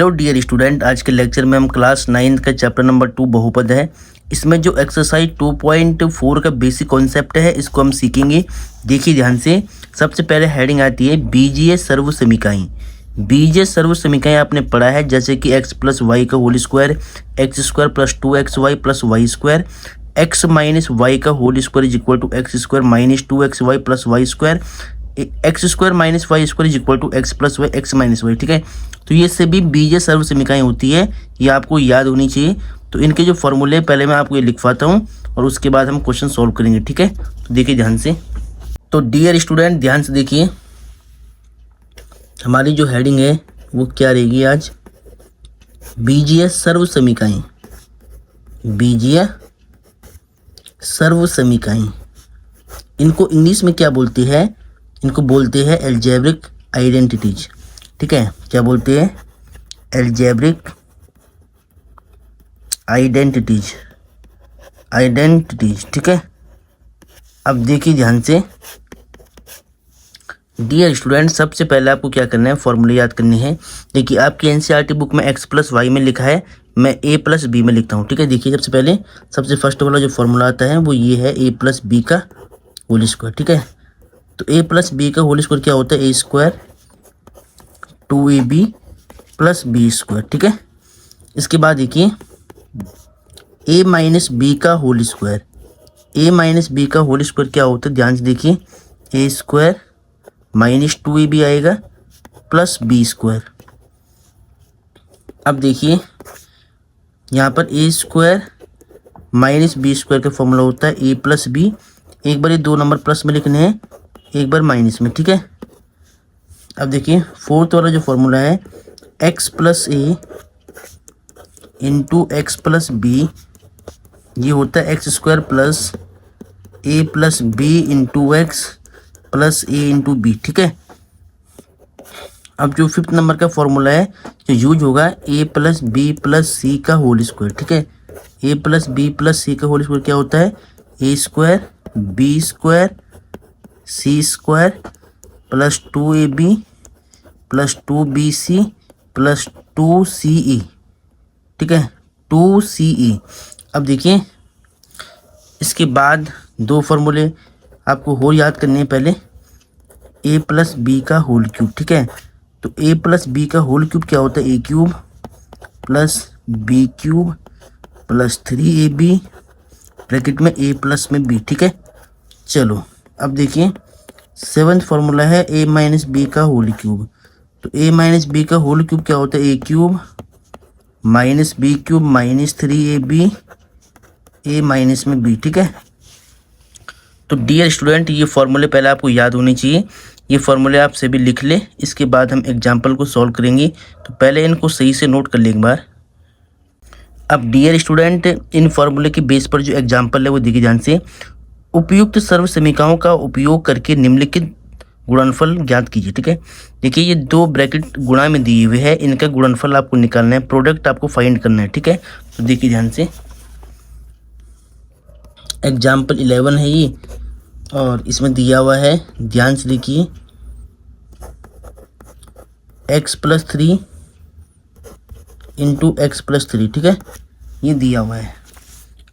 Hello dear student, आज के lecture में हम क्लास 9th का चैप्टर नंबर 2 बहुपद है। इसमें जो एक्सरसाइज 2.4 का बेसिक कॉन्सेप्ट है इसको हम सीखेंगे। देखिए ध्यान से। सबसे पहले हेडिंग आती है बीजीय सर्व समीकरण। बीजीय सर्व समीकरण आपने पढ़ा है, जैसे कि x प्लस वाई का whole square, x square plus 2xy plus y square, x minus y का whole square is equal to x square minus 2xy plus y square, x square minus Y square is equal to x plus y x minus y. ठीक है, तो ये सभी बीजीय सर्व समीकरण होती है, ये आपको याद होनी चाहिए। तो इनके जो फॉर्मूले पहले मैं आपको ये लिखवाता हूँ और उसके बाद हम क्वेश्चन सॉल्व करेंगे। ठीक है, तो देखिए ध्यान से। तो डियर स्टूडेंट ध्यान से देखिए, हमारी जो हेडिंग है वो क्या रहेगी आज, बीजीय सर्व समीकरण। बीजीय सर्व समीकरण, इनको इंग्लिश में क्या बोलते हैं, इनको बोलते हैं अलजेब्रिक आइडेंटिटीज। ठीक है, क्या बोलते हैं, अलजेब्रिक आइडेंटिटीज। ठीक है, अब देखिए ध्यान से डियर स्टूडेंट, सबसे पहले आपको क्या करना है, फॉर्मूले याद करने हैं। देखिए आपकी एनसीईआरटी बुक में x प्लस वाई में लिखा है, मैं a प्लस बी में लिखता हूँ। ठीक है, देखिए सबसे पहले सबसे फर्स्ट वाला जो फॉर्मूला आता है वो ये है a प्लस बी का होल स्क्वायर। ठीक है, तो a प्लस बी का होल स्क्वायर क्या होता है, a square 2ab plus B square. ठीक है, इसके बाद देखिए a माइनस बी का whole square. a minus B का होल स्क्वायर क्या होता है, ध्यान से देखिए, a स्क्वायर माइनस 2ab आएगा प्लस बी स्क्वायर। अब देखिए यहाँ पर a square minus B square का फॉर्मूला होता है a प्लस बी। एक बार ये दो नंबर प्लस में लिखने हैं, एक बार माइनस में। ठीक है, अब देखिए फोर्थ वाला जो फॉर्मूला है x प्लस ए इंटू एक्स प्लस बी, ये होता है x square plus a plus B into x plus A into B. ठीक है, अब जो फिफ्थ नंबर का फॉर्मूला है जो यूज होगा a plus B plus c का होल स्क्वायर। ठीक है, a plus B plus c का होल स्क्वायर क्या होता है, a square B square c square plus 2ab plus 2bc plus 2ce। ठीक है, 2ce। अब देखिए इसके बाद दो फॉर्मूले आपको और याद करने हैं। पहले a प्लस बी का होल क्यूब। ठीक है, तो a प्लस बी का होल क्यूब क्या होता है, a cube plus B cube plus 3ab bracket में a प्लस में b। ठीक है, चलो अब देखिए सेवन्थ फॉर्मूला है a माइनस बी का होल क्यूब। तो a माइनस बी का होल क्यूब क्या होता है, a cube minus B cube minus 3ab a minus में b। ठीक है, तो डियर स्टूडेंट ये फॉर्मूले पहले आपको याद होने चाहिए, ये फॉर्मूले आप सभी लिख ले। इसके बाद हम एग्जाम्पल को सॉल्व करेंगे, तो पहले इनको सही से नोट कर ले एक बार। अब डियर स्टूडेंट इन फॉर्मूले के बेस पर जो एग्जाम्पल है वो देखिए ध्यान से। उपयुक्त सर्व समीकरणों का उपयोग करके निम्नलिखित गुणनफल ज्ञात कीजिए। ठीक है, देखिए ये दो ब्रैकेट गुणा में दिए हुए हैं, इनका गुणनफल आपको निकालना है, प्रोडक्ट आपको फाइंड करना है। ठीक है, तो देखिए ध्यान से, एग्जाम्पल 11 है ये और इसमें दिया हुआ है, ध्यान से देखिए, x plus 3 into x plus 3। ठीक है, ये दिया हुआ है।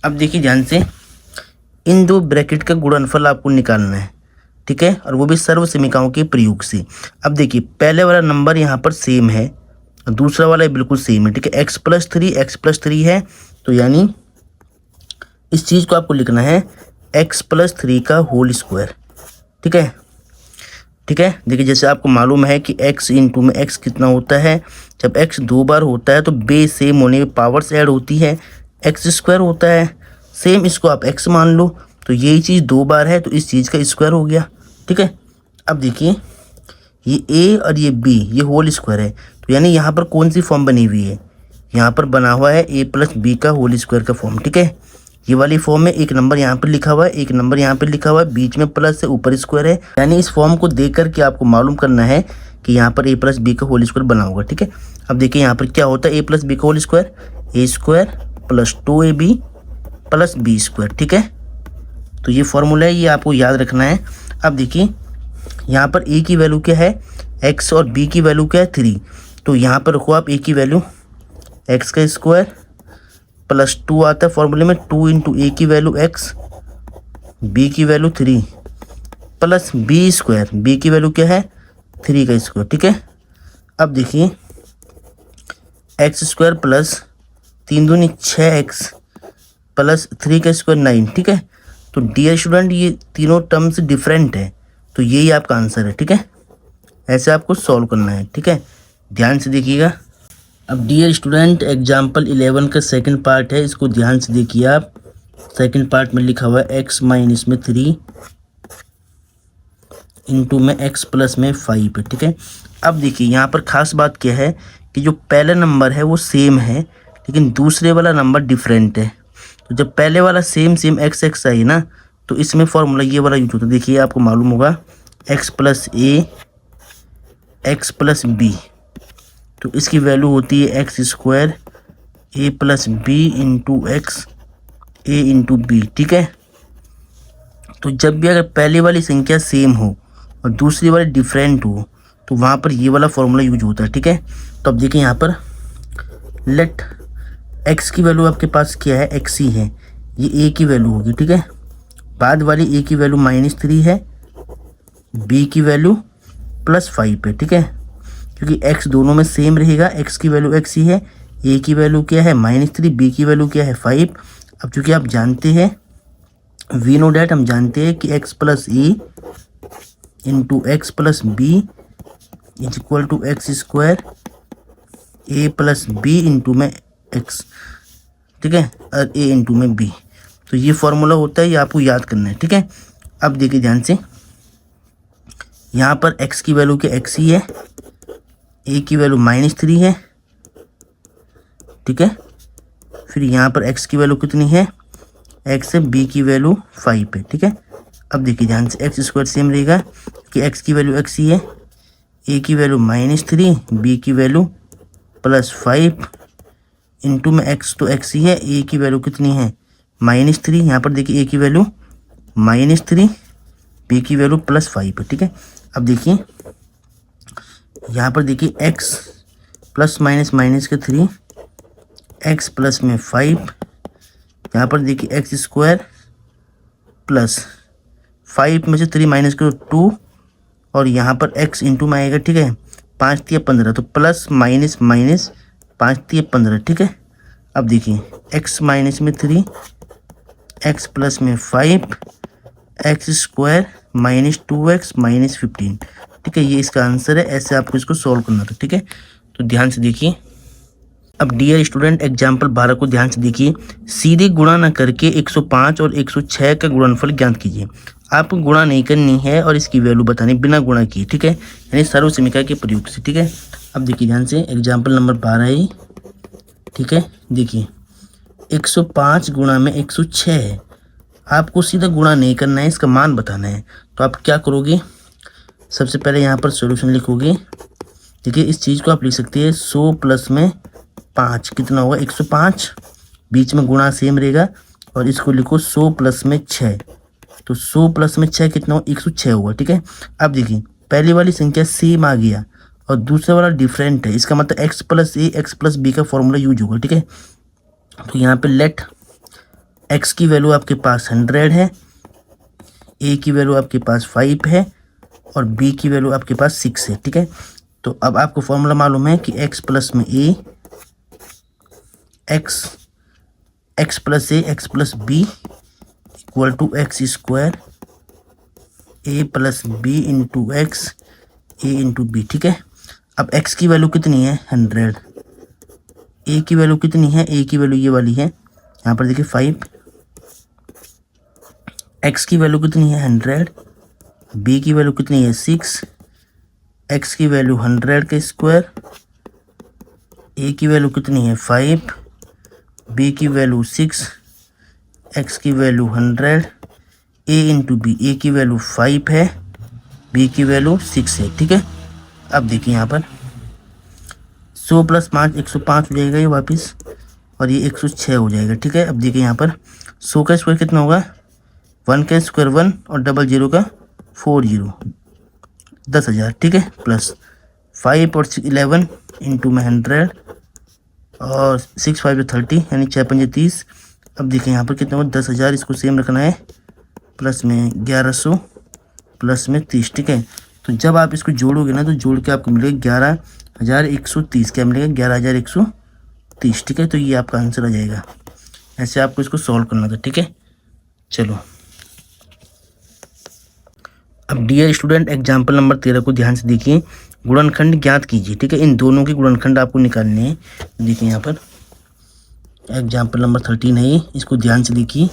अब देखिए ध्यान से, इन दो ब्रैकेट का गुणनफल आपको निकालना है। ठीक है, और वो भी सर्व समीकरणों के प्रयोग से। अब देखिए पहले वाला नंबर यहाँ पर सेम है और दूसरा वाला बिल्कुल सेम है। ठीक है, x प्लस 3 है, तो यानी इस चीज़ को आपको लिखना है x प्लस 3 का होल स्क्वायर। ठीक है, ठीक है, देखिए जैसे आपको मालूम है कि x इंटू में x कितना होता है, जब x दो बार होता है तो बेस सेम होने में पावर्स ऐड होती है, x स्क्वायर होता है। सेम इसको आप x मान लो, तो यही चीज़ दो बार है तो इस चीज़ का स्क्वायर हो गया। ठीक है, अब देखिए ये a और ये b ये होल स्क्वायर है, तो यानी यहाँ पर कौन सी फॉर्म बनी हुई है, यहाँ पर बना हुआ है a प्लस बी का होल स्क्वायर का फॉर्म। ठीक है, ये वाली फॉर्म में एक नंबर यहाँ पर लिखा हुआ है, एक नंबर यहाँ पर लिखा हुआ है, बीच में प्लस से ऊपर स्क्वायर है। यानी इस फॉर्म को देख करके आपको मालूम करना है कि यहाँ पर a प्लस बी का होल स्क्वायर बना होगा। ठीक है, अब देखिए यहाँ पर क्या होता है, a प्लस बी का whole square, a square plus 2ab plus B square. ठीक है, तो ये फॉर्मूला है, ये आपको याद रखना है। अब देखिए यहाँ पर a की वैल्यू क्या है, x और b की वैल्यू क्या है 3, तो यहाँ पर रखो आप ए की वैल्यू, एक्स का स्क्वायर प्लस 2 आता है फॉर्मूले में, 2 इंटू ए की वैल्यू एक्स, बी की value 3 plus B square, B की वैल्यू क्या है 3 का स्क्वायर, ठीक है। अब देखिए एक्स स्क्वायर प्लस 3 दूनी 6x प्लस 3 का स्क्वायर 9, ठीक है। तो डियर स्टूडेंट ये तीनों टर्म्स डिफरेंट है, तो यही आपका आंसर है, ठीक है। ऐसे आपको सॉल्व करना है, ठीक है, ध्यान से देखिएगा। अब डियर स्टूडेंट एग्जाम्पल 11 का सेकंड पार्ट है, इसको ध्यान से देखिए आप। सेकंड पार्ट में लिखा हुआ है x माइनस में 3 इंटू में x प्लस में 5 है, ठीक है। अब देखिए यहाँ पर खास बात क्या है कि जो पहला नंबर है वो सेम है लेकिन दूसरे वाला नंबर डिफरेंट है। तो जब पहले वाला सेम एक्स एक्स आई ना, तो इसमें फॉर्मूला ये वाला यूज होता है। देखिए आपको मालूम होगा x plus A X plus B, तो इसकी वैल्यू होती है x square A plus B into X A into B, ठीक है। तो जब भी अगर पहले वाली संख्या सेम हो और दूसरी वाली डिफरेंट हो तो वहाँ पर ये वाला फॉर्मूला यूज होता है, ठीक है। तो अब देखिए यहाँ पर लेट x की वैल्यू आपके पास क्या है, x ही है, ये a की वैल्यू होगी, ठीक है। बाद वाली a की वैल्यू -3 है, b की वैल्यू +5 है, ठीक है। क्योंकि x दोनों में सेम रहेगा, x की वैल्यू x ही है, a की वैल्यू क्या है -3, b की वैल्यू क्या है 5। अब चूँकि आप जानते हैं वी नो डैट, हम जानते हैं कि x plus A into x plus B is equal to x square A plus B into में एक्स, ठीक है, और ए इंटू में बी। तो ये फॉर्मूला होता है, ये आपको याद करना है, ठीक है। अब देखिए ध्यान से, यहाँ पर x की वैल्यू क्या x ही है, a की वैल्यू -3 है, ठीक है। फिर यहाँ पर x की वैल्यू कितनी है, x है, b की वैल्यू 5 है, ठीक है। अब देखिए ध्यान से, एक्स स्क्वायर सेम रहेगा कि x की वैल्यू x ही है, a की वैल्यू -3, b की वैल्यू +5 इंटू में x, तो x ही है, a की वैल्यू कितनी है -3, यहाँ पर देखिए a की वैल्यू -3, b की वैल्यू +5 है, ठीक है। अब देखिए यहाँ पर देखिए x प्लस माइनस माइनस के 3, x प्लस में 5, यहाँ पर देखिए एक्स स्क्वायर प्लस 5 में से 3 माइनस करो 2, और यहाँ पर x इंटू में आएगा, ठीक है, 5 3 15, तो प्लस माइनस माइनस 5 3 15, ठीक है। अब देखिए x माइनस में 3, x प्लस में 5, एक्स स्क्वायर -2x -15, ठीक है, ये इसका आंसर है। ऐसे आपको इसको सॉल्व करना था, ठीक है। तो ध्यान से देखिए। अब डियर स्टूडेंट एग्जाम्पल 12 को ध्यान से देखिए। सीधे गुणा न करके 105 और 106 का गुणनफल ज्ञात कीजिए। आपको गुणा नहीं करनी है और इसकी वैल्यू बतानी बिना गुणा किए, ठीक है, यानी सर्वसमीकरण के प्रयोग से, ठीक है। अब देखिए ध्यान से, एग्जाम्पल नंबर 12 है, ठीक है। देखिए 105 गुणा में 106 है, आपको सीधा गुणा नहीं करना है, इसका मान बताना है। तो आप क्या करोगे, सबसे पहले यहाँ पर सॉल्यूशन लिखोगे। देखिए इस चीज़ को आप लिख सकते हैं 100 प्लस में 5 कितना होगा 105, बीच में गुणा सेम रहेगा, और इसको लिखो 100 प्लस में 6, तो 100 प्लस में 6 कितना होगा 106 होगा, ठीक है। अब देखिए पहली वाली संख्या सेम आ गया और दूसरा वाला डिफरेंट है, इसका मतलब x plus A X plus B का फॉर्मूला यूज होगा, ठीक है। तो यहाँ पे लेट x की वैल्यू आपके पास 100 है, a की वैल्यू आपके पास 5 है और b की वैल्यू आपके पास 6 है, ठीक है। तो अब आपको फॉर्मूला मालूम है कि x प्लस में a X plus A X plus B equal to x square A plus B into X A into B, ठीक है। अब x की वैल्यू कितनी है 100, a की वैल्यू कितनी है, a की वैल्यू ये वाली है, यहाँ पर देखिए 5, x की वैल्यू कितनी है 100, b की वैल्यू कितनी है 6, x की वैल्यू 100 का स्क्वायर, a की वैल्यू कितनी है 5, b की वैल्यू 6, x की value 100, a into B, a की वैल्यू 5 है, b की वैल्यू 6 है, ठीक है। अब देखिए यहाँ पर 100 प्लस 5 105 हो जाएगा ये वापस, और ये 106 हो जाएगा, ठीक है। अब देखिए यहाँ पर 100 का स्क्वायर कितना होगा 1 का स्क्वायर 1 और 00 का 40, 10,000, ठीक है, प्लस 5 और 11 इंटू में 100 और 6 5 30 यानी 6 5 30। अब देखिए यहाँ पर कितना हुआ 10,000, इसको सेम रखना है, प्लस में 1100 प्लस में 30, ठीक है। तो जब आप इसको जोड़ोगे ना तो जोड़ के आपको मिलेगा 11,130, क्या मिलेगा 11,130, ठीक है। तो ये आपका आंसर आ जाएगा। ऐसे आपको इसको सॉल्व करना था, ठीक है। चलो अब डियर स्टूडेंट एग्जाम्पल नंबर 13 को ध्यान से देखिए। गुणनखंड ज्ञात कीजिए, ठीक है। इन दोनों के गुणनखंड आपको निकालने हैं। देखिए यहाँ पर एग्जाम्पल नंबर 13 है ये, इसको ध्यान से देखिए।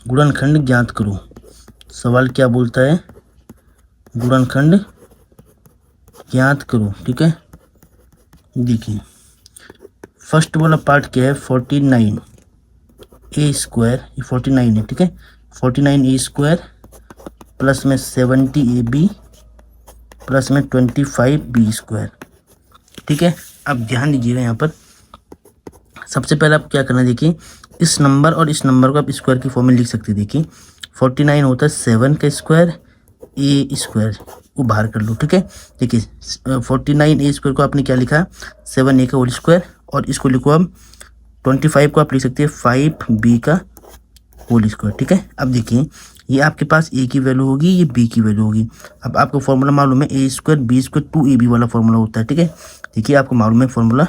गुणनखंड ज्ञात करो, सवाल क्या बोलता है, गुणनखंड ज्ञात करो, ठीक है। देखिए फर्स्ट वाला पार्ट क्या है, 49 ए स्क्वायर, ये 49 है, ठीक है। 49 ए स्क्वायर प्लस में 70 ए बी प्लस में 25 बी स्क्वायर, ठीक है। अब ध्यान दीजिएगा यहाँ पर सबसे पहले आप क्या करना है, देखिए इस नंबर और इस नंबर को आप स्क्वायर की फॉर्म में लिख सकते हैं। देखिए 49 होता है 7 का स्क्वायर ए स्क्वायर को बाहर कर लो, ठीक है। देखिए 49 ए स्क्वायर को आपने क्या लिखा, 7 ए का होल स्क्वायर, और इसको लिखो अब 25 को आप लिख सकते हैं 5 बी का होल स्क्वायर, ठीक है। अब देखिए ये आपके पास ए की वैल्यू होगी, ये बी की वैल्यू होगी। अब आपको फॉर्मूला मालूम है a square B square 2ab वाला फॉर्मूला होता है, ठीक है। देखिए आपको मालूम है फॉर्मूला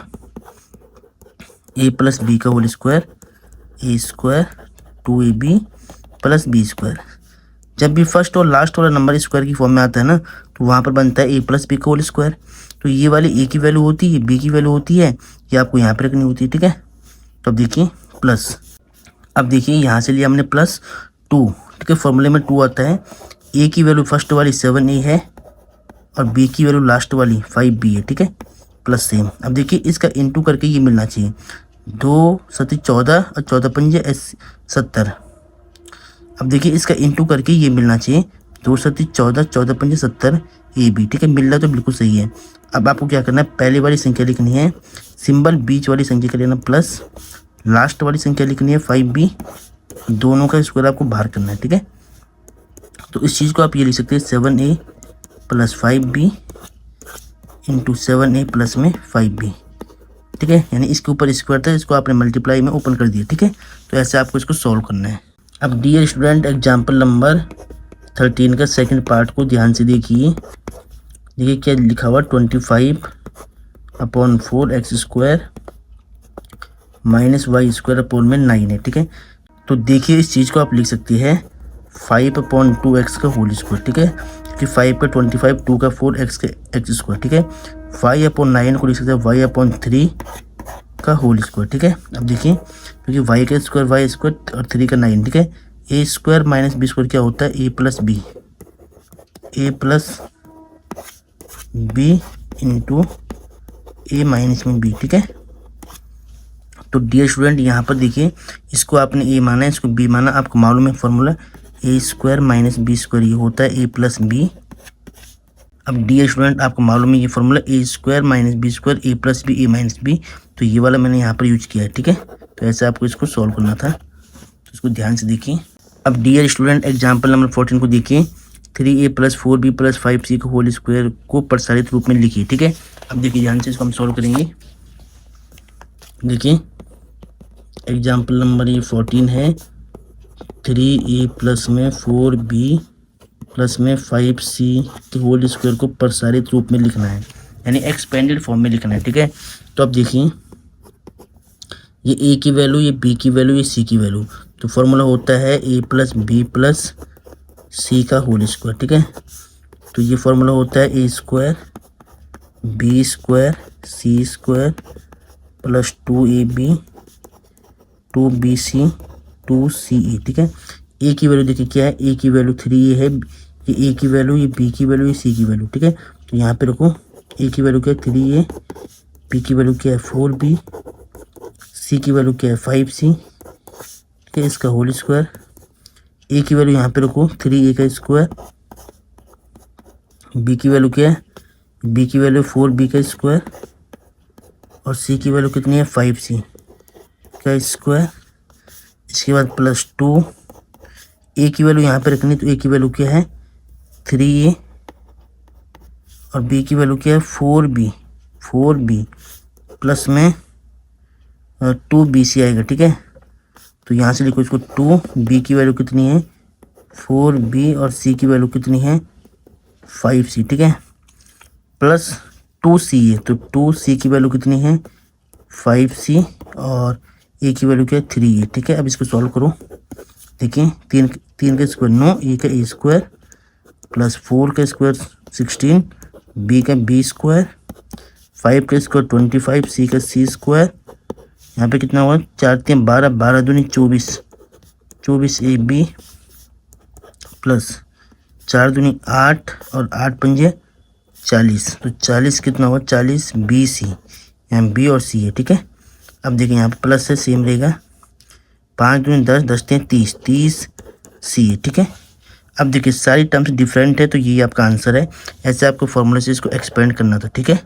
ए प्लस बी का whole square a square 2ab plus B square. जब भी फर्स्ट और लास्ट वाला नंबर स्क्वायर की फॉर्म में आता है ना तो वहाँ पर बनता है ए प्लस बी का होल स्क्वायर। तो ये वाली ए की वैल्यू होती है, बी की वैल्यू होती है, ये आपको यहाँ पर रखनी होती है, ठीक है। तो अब देखिए प्लस, अब देखिए यहाँ से लिया हमने प्लस 2, ठीक है। फॉर्मूले में 2 आता है। ए की वैल्यू फर्स्ट वाली 7a है और बी की वैल्यू लास्ट वाली 5b है, ठीक है, प्लस सेम। अब देखिए इसका इंटू करके ये मिलना चाहिए, 2 7 14 और 14 5 70। अब देखिए इसका इंटू करके ये मिलना चाहिए 2 7 14 14 5 70 ab, ठीक है। मिल रहा तो बिल्कुल सही है। अब आपको क्या करना है, पहले वाली संख्या लिखनी है सिंबल, बीच वाली संख्या का लेना प्लस, लास्ट वाली संख्या लिखनी है 5b, दोनों का स्क्वायर आपको बाहर करना है, ठीक है। तो इस चीज़ को आप ये लिख सकते हैं 7a plus 5b into 7a plus में 5b, ठीक है। यानी इसके ऊपर स्क्वायर था, इसको आपने मल्टीप्लाई में ओपन कर दिया, ठीक है। तो ऐसे आपको इसको सॉल्व करना है। अब डियर स्टूडेंट एग्जाम्पल नंबर 13 का सेकंड पार्ट को ध्यान से देखिए। देखिए क्या लिखा हुआ 25/4 X square minus Y square upon में 9 है, ठीक है। तो देखिए इस चीज़ को आप लिख सकते हैं 5/2 एक्स का होल स्क्वायर, ठीक है, क्योंकि 5 पे 25 2 का 4 एक्स का एक्स स्क्वायर, ठीक है। 5/9 को लिख सकते हैं y/3 का होल स्क्वायर, ठीक है। अब देखिए क्योंकि y का स्क्वायर y स्क्वायर और 3 का 9, ठीक है। A square minus B square क्या होता है, a plus B into A minus में बी, ठीक है। तो डियर स्टूडेंट यहाँ पर देखिए इसको आपने ए माना है, इसको बी माना, आपको मालूम है फॉर्मूला ए स्क्वायर माइनस बी स्क्वायर, ये होता है ए प्लस बी। अब डियर स्टूडेंट आपको मालूम है ये formula A square minus B square A plus B A minus B, तो ये वाला मैंने यहाँ पर यूज किया है, ठीक है। तो ऐसे आपको इसको सॉल्व करना था, तो इसको ध्यान से देखिए। अब डियर स्टूडेंट एग्जाम्पल नंबर 14 को देखिए। 3a plus 4b plus 5c का होल स्क्वायर को प्रसारित रूप में लिखिए, ठीक है। अब देखिए ध्यान से इसको हम सॉल्व करेंगे। देखिए एग्जाम्पल नंबर ये 14 है। 3a प्लस में 4b प्लस में 5c के होल स्क्वायर को प्रसारित रूप में लिखना है, यानी एक्सपेंडेड फॉर्म में लिखना है, ठीक है। तो अब देखिए ये a की वैल्यू, ये b की वैल्यू, ये c की वैल्यू, तो फॉर्मूला होता है a plus B plus c का होल स्क्वायर, ठीक है। तो ये फॉर्मूला होता है a square B square c square plus 2ab 2bc 2ca, ठीक है। a की वैल्यू देखिए क्या है, a की वैल्यू 3a है, ये a की वैल्यू, ये b की वैल्यू, ये c की वैल्यू, ठीक है। तो यहाँ पे रखो a की वैल्यू क्या है 3a, b की वैल्यू क्या है 4b, c की वैल्यू क्या है 5c, ठीक है, इसका होल स्क्वायर। a की वैल्यू यहाँ पे रखो 3a का स्क्वायर, b की वैल्यू क्या है, b की वैल्यू 4b का स्क्वायर और c की वैल्यू कितनी है 5c का स्क्वायर। इसके बाद प्लस 2, a की वैल्यू यहाँ पे रखनी, तो a की वैल्यू क्या है 3a और बी की वैल्यू क्या है 4b प्लस में 2bc आएगा, ठीक है। तो यहाँ से लिखो इसको 2b की वैल्यू कितनी है 4b और c की वैल्यू कितनी है 5c, ठीक है, प्लस 2c है तो 2c की वैल्यू कितनी है 5c और a की वैल्यू क्या है 3 है, ठीक है। अब इसको सॉल्व करो। देखिए तीन का स्क्वायर 9, a का a स्क्वायर प्लस 4 का स्क्वायर 16, b का b स्क्वायर, 5 का स्क्वायर 25, c का c स्क्वायर, यहाँ पे कितना हुआ 4 3 12, 12 दूनी 24, 24ab प्लस 4 दूनी 8 और 8 पंजे 40, तो 40 कितना हुआ 40bc, यहाँ b और c है, ठीक है। अब देखिए यहाँ पे प्लस है सेम रहेगा, 5 दूनी 10, 10 3 30, 30c है, ठीक है। अब देखिए सारी टर्म्स डिफरेंट है तो ये आपका आंसर है। ऐसे आपको फॉर्मूला से इसको एक्सपेंड करना था, ठीक है।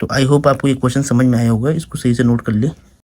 तो आई होप आपको ये क्वेश्चन समझ में आया होगा, इसको सही से नोट कर ले।